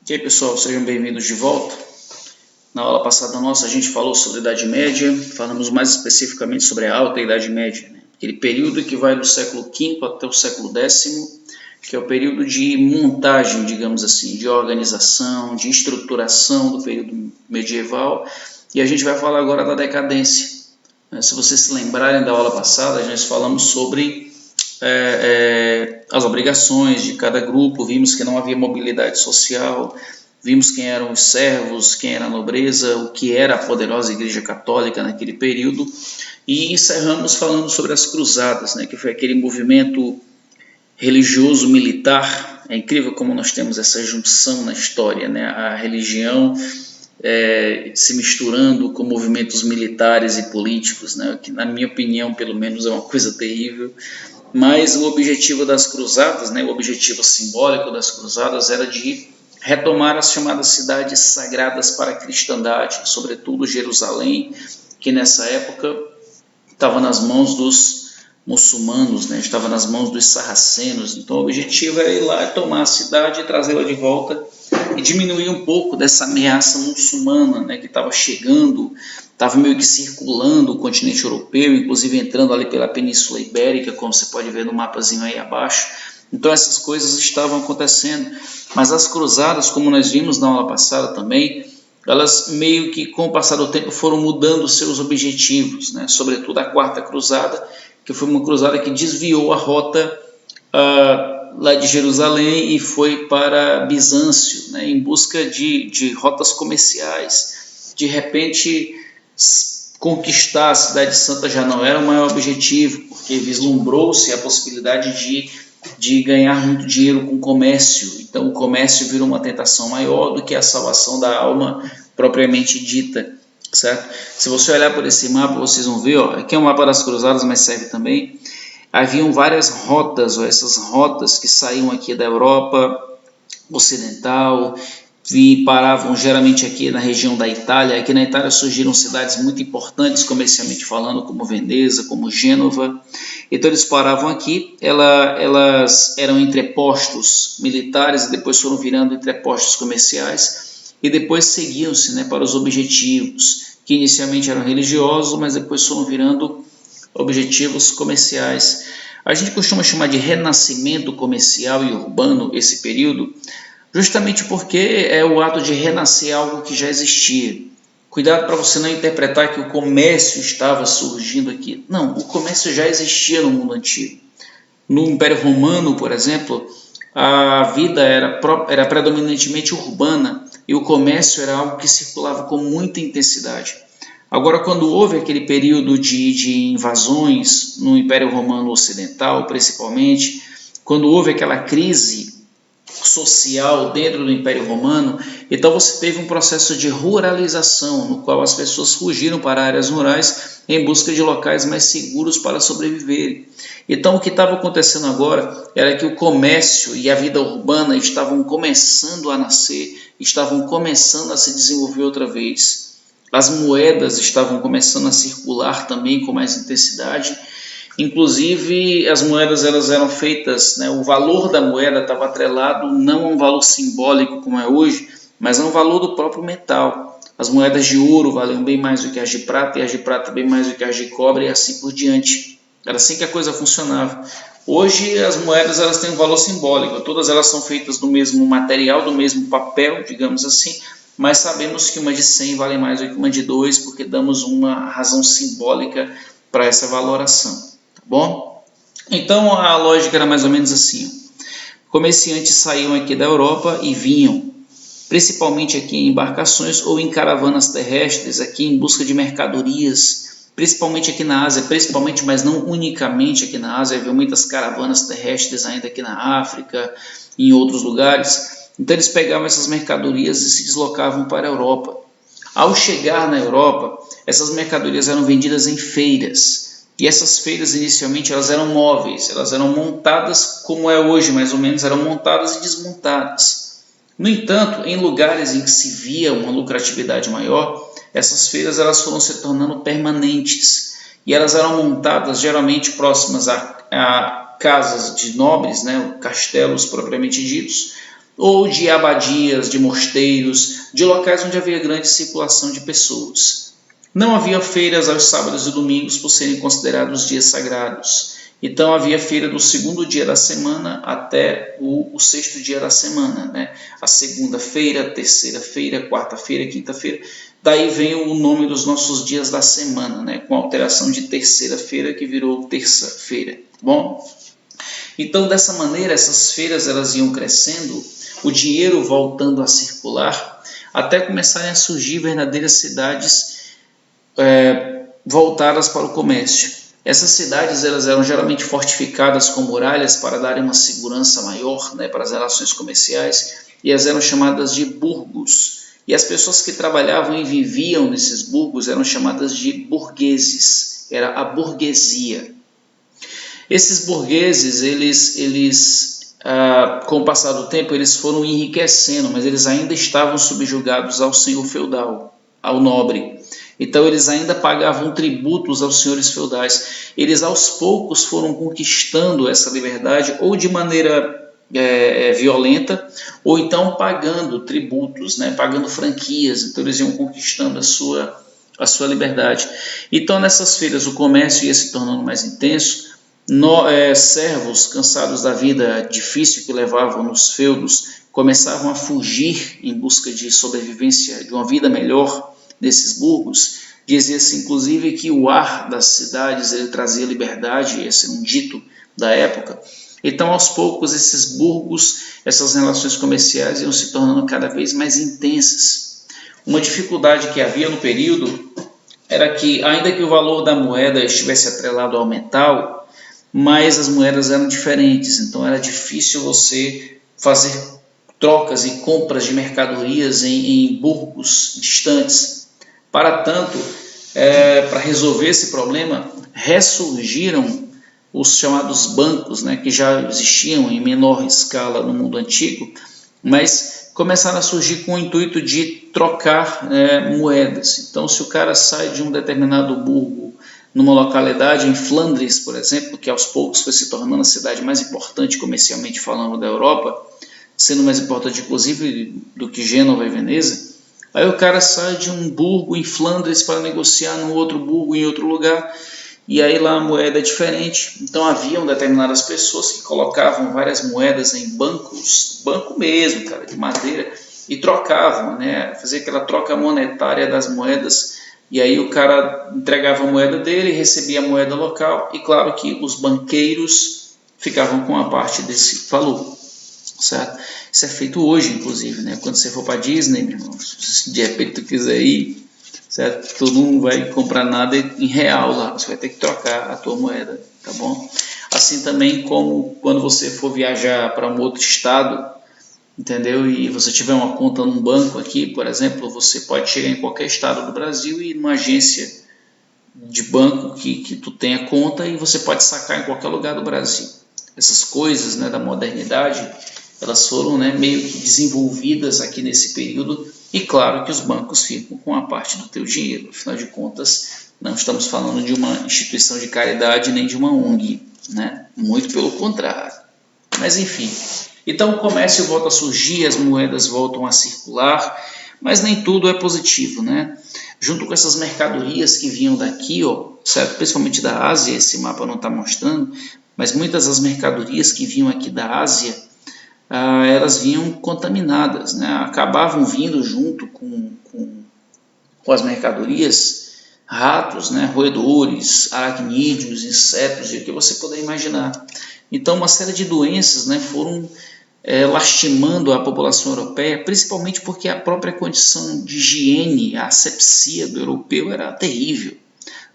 E aí pessoal, sejam bem-vindos de volta. Na aula passada nossa a gente falou sobre a Idade Média, falamos mais especificamente sobre a Alta Idade Média, né? Aquele período que vai do século V até o século X, que é o período de montagem, digamos assim, de organização, de estruturação do período medieval, e a gente vai falar agora da decadência. Se vocês se lembrarem da aula passada, nós falamos sobre as obrigações de cada grupo, vimos que não havia mobilidade social, vimos quem eram os servos, quem era a nobreza, o que era a poderosa Igreja Católica naquele período, e encerramos falando sobre as cruzadas, né, que foi aquele movimento religioso militar. É incrível como nós temos essa junção na história, né, a religião se misturando com movimentos militares e políticos, né, que na minha opinião pelo menos é uma coisa terrível. Mas o objetivo das cruzadas, né, o objetivo simbólico das cruzadas era de retomar as chamadas cidades sagradas para a cristandade, sobretudo Jerusalém, que nessa época estava nas mãos dos muçulmanos, né, estava nas mãos dos sarracenos. Então o objetivo era ir lá e tomar a cidade e trazê-la de volta e diminuir um pouco dessa ameaça muçulmana, né, que estava chegando, estava meio que circulando o continente europeu, inclusive entrando ali pela Península Ibérica, como você pode ver no mapazinho aí abaixo. Então essas coisas estavam acontecendo, mas as cruzadas, como nós vimos na aula passada também, elas meio que com o passar do tempo foram mudando seus objetivos, né? Sobretudo a Quarta Cruzada, que foi uma cruzada que desviou a rota lá de Jerusalém e foi para Bizâncio, né? Em busca de rotas comerciais. De repente, conquistar a Cidade Santa já não era o maior objetivo, porque vislumbrou-se a possibilidade de ganhar muito dinheiro com comércio. Então o comércio virou uma tentação maior do que a salvação da alma propriamente dita, certo? Se você olhar por esse mapa, vocês vão ver, aqui é um mapa das cruzadas, mas serve também. Haviam várias rotas, essas rotas que saíam aqui da Europa Ocidental, e paravam geralmente aqui na região da Itália. Aqui na Itália surgiram cidades muito importantes comercialmente falando, como Veneza, como Gênova. Então eles paravam aqui, elas eram entrepostos militares e depois foram virando entrepostos comerciais e depois seguiam-se, né, para os objetivos, que inicialmente eram religiosos, mas depois foram virando objetivos comerciais. A gente costuma chamar de renascimento comercial e urbano esse período, justamente porque é o ato de renascer algo que já existia. Cuidado para você não interpretar que o comércio estava surgindo aqui. Não, o comércio já existia no mundo antigo. No Império Romano, por exemplo, a vida era predominantemente urbana e o comércio era algo que circulava com muita intensidade. Agora, quando houve aquele período de invasões no Império Romano Ocidental, principalmente, quando houve aquela crise social dentro do Império Romano, então você teve um processo de ruralização, no qual as pessoas fugiram para áreas rurais em busca de locais mais seguros para sobreviver. Então o que estava acontecendo agora era que o comércio e a vida urbana estavam começando a nascer, estavam começando a se desenvolver outra vez. As moedas estavam começando a circular também com mais intensidade. Inclusive as moedas elas eram feitas, né, o valor da moeda estava atrelado não a um valor simbólico como é hoje, mas a um valor do próprio metal. As moedas de ouro valiam bem mais do que as de prata, e as de prata bem mais do que as de cobre, e assim por diante. Era assim que a coisa funcionava. Hoje as moedas elas têm um valor simbólico, todas elas são feitas do mesmo material, do mesmo papel, digamos assim, mas sabemos que uma de 100 vale mais do que uma de 2, porque damos uma razão simbólica para essa valoração. Bom, então a lógica era mais ou menos assim: comerciantes saíam aqui da Europa e vinham, principalmente aqui em embarcações ou em caravanas terrestres, aqui em busca de mercadorias, principalmente aqui na Ásia, principalmente, mas não unicamente aqui na Ásia, havia muitas caravanas terrestres ainda aqui na África e em outros lugares. Então eles pegavam essas mercadorias e se deslocavam para a Europa. Ao chegar na Europa, essas mercadorias eram vendidas em feiras. E essas feiras inicialmente elas eram móveis, elas eram montadas como é hoje mais ou menos, eram montadas e desmontadas. No entanto, em lugares em que se via uma lucratividade maior, essas feiras elas foram se tornando permanentes e elas eram montadas geralmente próximas a casas de nobres, né, castelos propriamente ditos, ou de abadias, de mosteiros, de locais onde havia grande circulação de pessoas. Não havia feiras aos sábados e domingos por serem considerados dias sagrados. Então havia feira do segundo dia da semana até o sexto dia da semana, né? A segunda-feira, terceira-feira, quarta-feira, quinta-feira. Daí vem o nome dos nossos dias da semana, né? Com a alteração de terceira-feira que virou terça-feira. Bom, então dessa maneira essas feiras elas iam crescendo, o dinheiro voltando a circular, até começarem a surgir verdadeiras cidades voltadas para o comércio. Essas cidades elas eram geralmente fortificadas com muralhas para darem uma segurança maior, né, para as relações comerciais, e elas eram chamadas de burgos. E as pessoas que trabalhavam e viviam nesses burgos eram chamadas de burgueses, era a burguesia. Esses burgueses, com o passar do tempo, eles foram enriquecendo, mas eles ainda estavam subjugados ao senhor feudal, ao nobre. Então eles ainda pagavam tributos aos senhores feudais. Eles aos poucos foram conquistando essa liberdade, ou de maneira violenta, ou então pagando tributos, né, pagando franquias. Então eles iam conquistando a sua liberdade. Então nessas feiras o comércio ia se tornando mais intenso. Servos cansados da vida difícil que levavam nos feudos começavam a fugir em busca de sobrevivência, de uma vida melhor nesses burgos. Dizia-se inclusive que o ar das cidades ele trazia liberdade, esse é um dito da época. Então aos poucos esses burgos, essas relações comerciais iam se tornando cada vez mais intensas. Uma dificuldade que havia no período era que, ainda que o valor da moeda estivesse atrelado ao metal, mas as moedas eram diferentes, então era difícil você fazer trocas e compras de mercadorias em burgos distantes. Para tanto, para resolver esse problema, ressurgiram os chamados bancos, né, que já existiam em menor escala no mundo antigo, mas começaram a surgir com o intuito de trocar moedas. Então, se o cara sai de um determinado burgo numa localidade em Flandres, por exemplo, que aos poucos foi se tornando a cidade mais importante comercialmente falando da Europa, sendo mais importante inclusive do que Gênova e Veneza, aí o cara sai de um burgo em Flandres para negociar no outro burgo em outro lugar, e aí lá a moeda é diferente. Então haviam determinadas pessoas que colocavam várias moedas em bancos, banco mesmo, cara, de madeira, e trocavam, né, fazia aquela troca monetária das moedas, e aí o cara entregava a moeda dele, recebia a moeda local, e claro que os banqueiros ficavam com a parte desse valor, certo? Isso é feito hoje, inclusive, né? Quando você for para Disney, meu irmão, se de repente tu quiser ir, certo? Tu não vai comprar nada em real lá, você vai ter que trocar a tua moeda, tá bom? Assim também como quando você for viajar para um outro estado, entendeu? E você tiver uma conta num banco aqui, por exemplo, você pode chegar em qualquer estado do Brasil e ir numa agência de banco que tu tenha conta e você pode sacar em qualquer lugar do Brasil. Essas coisas, né, da modernidade, elas foram, né, meio que desenvolvidas aqui nesse período, e claro que os bancos ficam com a parte do teu dinheiro. Afinal de contas, não estamos falando de uma instituição de caridade nem de uma ONG, né? Muito pelo contrário. Mas enfim, então o comércio volta a surgir, as moedas voltam a circular, mas nem tudo é positivo, né? Junto com essas mercadorias que vinham daqui, ó, certo? Principalmente da Ásia, esse mapa não está mostrando, mas muitas das mercadorias que vinham aqui da Ásia, elas vinham contaminadas, né? Acabavam vindo junto com as mercadorias ratos, né? Roedores, aracnídeos, insetos e o que você puder imaginar. Então uma série de doenças, né, foram lastimando a população europeia, principalmente porque a própria condição de higiene, a asepsia do europeu era terrível.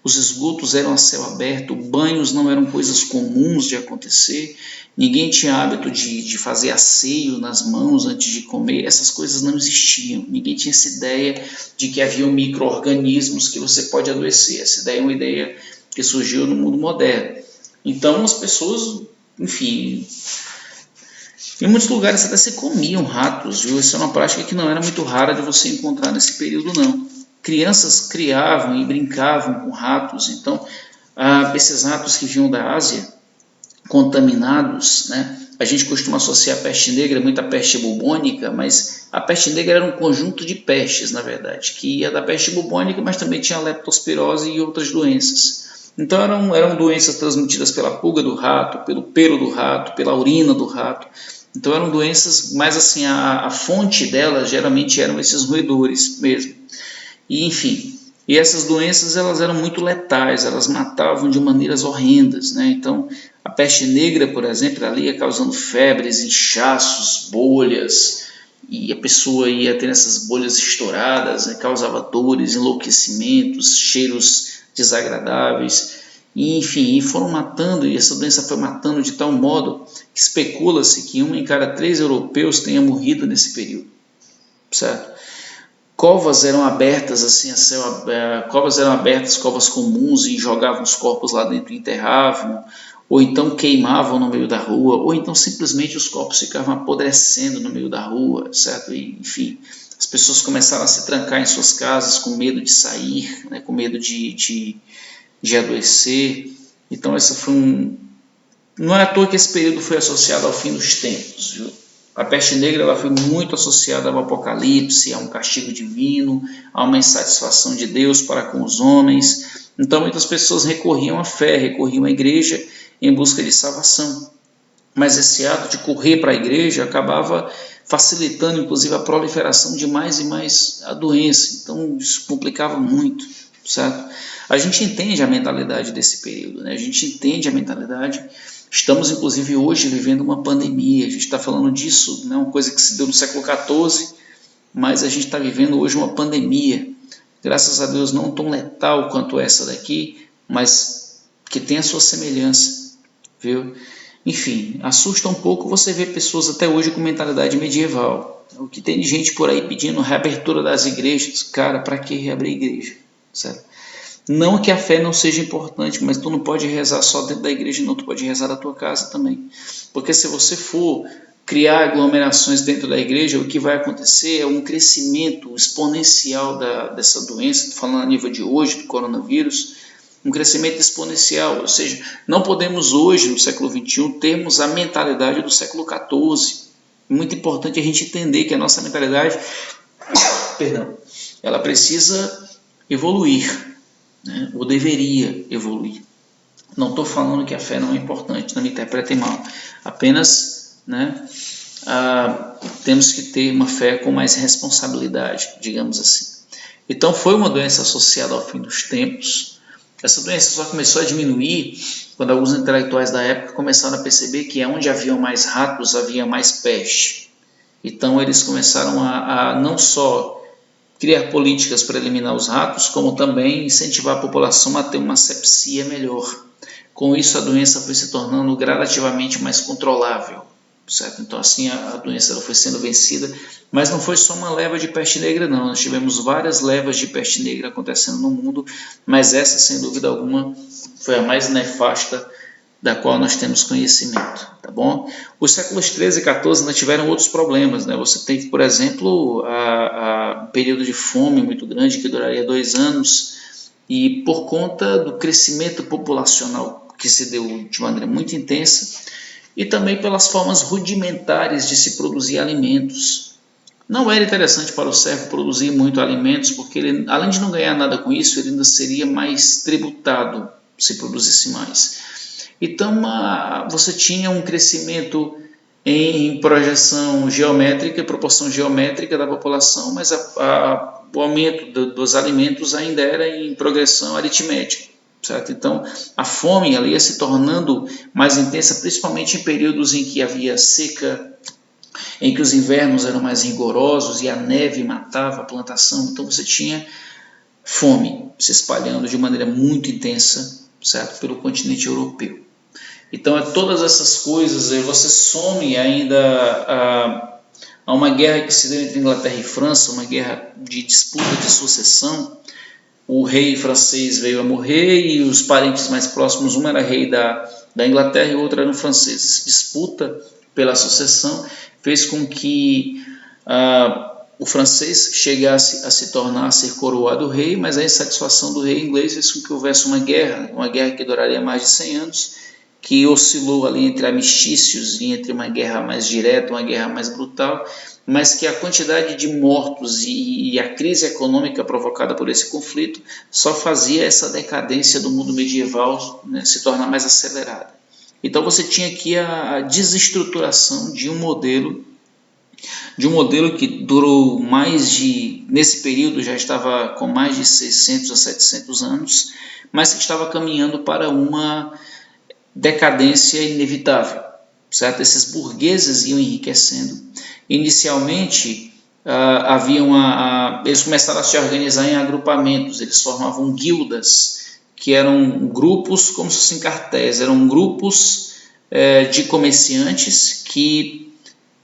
Os esgotos eram a céu aberto, banhos não eram coisas comuns de acontecer, ninguém tinha hábito de fazer asseio nas mãos antes de comer, essas coisas não existiam, ninguém tinha essa ideia de que havia micro-organismos que você pode adoecer. Essa ideia é uma ideia que surgiu no mundo moderno. Então as pessoas, enfim, em muitos lugares até se comiam ratos, viu? Essa é uma prática que não era muito rara de você encontrar nesse período, não. Crianças criavam e brincavam com ratos, então esses ratos que vinham da Ásia, contaminados, né, a gente costuma associar a peste negra muito à peste bubônica, mas a peste negra era um conjunto de pestes, na verdade, que ia da peste bubônica, mas também tinha a leptospirose e outras doenças. Então eram doenças transmitidas pela pulga do rato, pelo pelo do rato, pela urina do rato. Então eram doenças, mas assim, a fonte delas geralmente eram esses roedores mesmo. E enfim, e essas doenças elas eram muito letais, elas matavam de maneiras horrendas, né? Então a peste negra, por exemplo, ela ia causando febres, inchaços, bolhas, e a pessoa ia tendo essas bolhas estouradas, né? Causava dores, enlouquecimentos, cheiros desagradáveis. E, enfim, e foram matando, e essa doença foi matando de tal modo que especula-se que 1 em cada 3 europeus tenha morrido nesse período, certo? Covas eram abertas, assim, covas eram abertas, covas comuns, e jogavam os corpos lá dentro e enterravam, ou então queimavam no meio da rua, ou então simplesmente os corpos ficavam apodrecendo no meio da rua, certo? E, enfim, as pessoas começaram a se trancar em suas casas com medo de sair, né, com medo de adoecer. Então essa foi não é à toa que esse período foi associado ao fim dos tempos, viu? A peste negra ela foi muito associada ao Apocalipse, a um castigo divino, a uma insatisfação de Deus para com os homens. Então muitas pessoas recorriam à fé, recorriam à igreja em busca de salvação. Mas esse ato de correr para a igreja acabava facilitando inclusive a proliferação de mais e mais a doença. Então isso complicava muito, certo? A gente entende a mentalidade desse período, né? A gente entende a mentalidade. Estamos, inclusive, hoje vivendo uma pandemia. A gente está falando disso, né? Uma coisa que se deu no século XIV, mas a gente está vivendo hoje uma pandemia. Graças a Deus não tão letal quanto essa daqui, mas que tem a sua semelhança, viu? Enfim, assusta um pouco você ver pessoas até hoje com mentalidade medieval. O que tem de gente por aí pedindo reabertura das igrejas. Cara, para que reabrir a igreja? Certo? Não que a fé não seja importante, mas tu não pode rezar só dentro da igreja, não, tu pode rezar da tua casa também. Porque se você for criar aglomerações dentro da igreja, o que vai acontecer é um crescimento exponencial dessa doença, estou falando a nível de hoje, do coronavírus, um crescimento exponencial, ou seja, não podemos hoje, no século XXI, termos a mentalidade do século XIV. Muito importante a gente entender que a nossa mentalidade, ela precisa evoluir, né? Ou deveria evoluir. Não estou falando que a fé não é importante, não me interpretem mal. Apenas, né, temos que ter uma fé com mais responsabilidade, digamos assim. Então foi uma doença associada ao fim dos tempos. Essa doença só começou a diminuir quando alguns intelectuais da época começaram a perceber que onde havia mais ratos havia mais peste. Então eles começaram a não só criar políticas para eliminar os ratos, como também incentivar a população a ter uma asepsia melhor. Com isso, a doença foi se tornando gradativamente mais controlável, certo? Então, assim, a doença foi sendo vencida, mas não foi só uma leva de peste negra, não. Nós tivemos várias levas de peste negra acontecendo no mundo, mas essa, sem dúvida alguma, foi a mais nefasta da qual nós temos conhecimento, tá bom? Os séculos 13 e 14 ainda tiveram outros problemas, né? Você teve, por exemplo, um período de fome muito grande que duraria 2 anos, e por conta do crescimento populacional que se deu de maneira muito intensa, e também pelas formas rudimentares de se produzir alimentos. Não era interessante para o servo produzir muito alimentos, porque ele, além de não ganhar nada com isso, ele ainda seria mais tributado se produzisse mais. Então, você tinha um crescimento em projeção geométrica, proporção geométrica da população, mas o aumento dos alimentos ainda era em progressão aritmética, certo? Então, a fome ela ia se tornando mais intensa, principalmente em períodos em que havia seca, em que os invernos eram mais rigorosos e a neve matava a plantação. Então, você tinha fome se espalhando de maneira muito intensa, certo? Pelo continente europeu. Então, todas essas coisas, você some ainda a uma guerra que se deu entre Inglaterra e França, uma guerra de disputa de sucessão. O rei francês veio a morrer e os parentes mais próximos, um era rei da Inglaterra e o outro era um francês. Essa disputa pela sucessão fez com que o francês chegasse a se tornar, a ser coroado rei, mas a insatisfação do rei inglês fez com que houvesse uma guerra que duraria mais de 100 anos, que oscilou ali entre armistícios e entre uma guerra mais direta, uma guerra mais brutal, mas que a quantidade de mortos e a crise econômica provocada por esse conflito só fazia essa decadência do mundo medieval, né, se tornar mais acelerada. Então você tinha aqui a desestruturação de um modelo que durou nesse período já estava com mais de 600 a 700 anos, mas que estava caminhando para uma decadência inevitável, certo? Esses burgueses iam enriquecendo. Inicialmente, eles começaram a se organizar em agrupamentos, eles formavam guildas, que eram grupos como se fossem cartéis, eram grupos de comerciantes que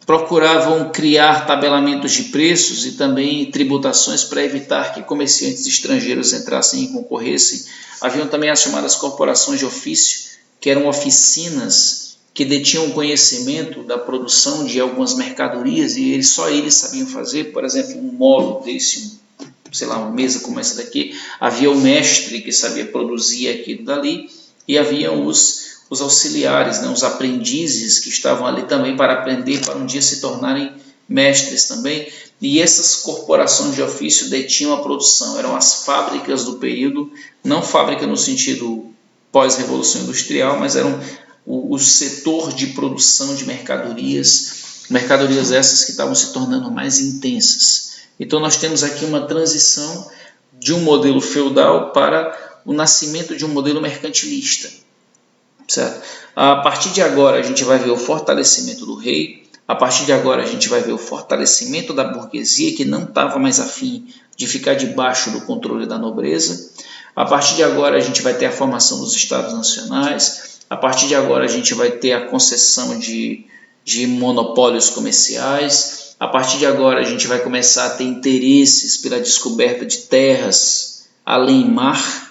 procuravam criar tabelamentos de preços e também tributações para evitar que comerciantes estrangeiros entrassem e concorressem. Haviam também as chamadas corporações de ofício, que eram oficinas que detinham conhecimento da produção de algumas mercadorias e só eles sabiam fazer. Por exemplo, um móvel desse, uma mesa como essa daqui, havia o mestre que sabia produzir aquilo dali e havia os auxiliares, né, os aprendizes que estavam ali também para aprender, para um dia se tornarem mestres também. E essas corporações de ofício detinham a produção, eram as fábricas do período, não fábrica no sentido pós-revolução industrial, mas eram o setor de produção de mercadorias essas que estavam se tornando mais intensas. Então nós temos aqui uma transição de um modelo feudal para o nascimento de um modelo mercantilista. Certo? A partir de agora a gente vai ver o fortalecimento do rei, a partir de agora a gente vai ver o fortalecimento da burguesia, que não estava mais afim de ficar debaixo do controle da nobreza. A partir de agora a gente vai ter a formação dos estados nacionais, a partir de agora a gente vai ter a concessão de monopólios comerciais, a partir de agora a gente vai começar a ter interesses pela descoberta de terras além mar.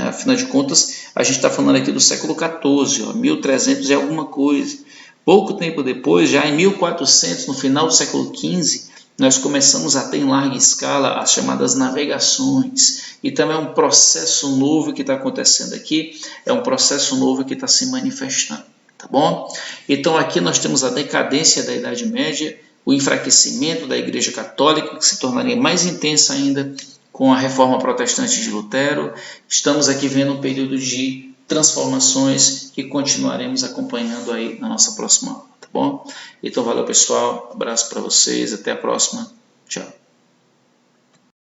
Afinal de contas, a gente está falando aqui do século XIV, 1300 e alguma coisa. Pouco tempo depois, já em 1400, no final do século XV, nós começamos a ter em larga escala as chamadas navegações. E também é um processo novo que está acontecendo aqui, é um processo novo que está se manifestando. Tá bom? Então aqui nós temos a decadência da Idade Média, o enfraquecimento da Igreja Católica, que se tornaria mais intensa ainda com a reforma protestante de Lutero. Estamos aqui vendo um período de transformações que continuaremos acompanhando aí na nossa próxima aula, tá bom? Então valeu pessoal, abraço para vocês, até a próxima, tchau.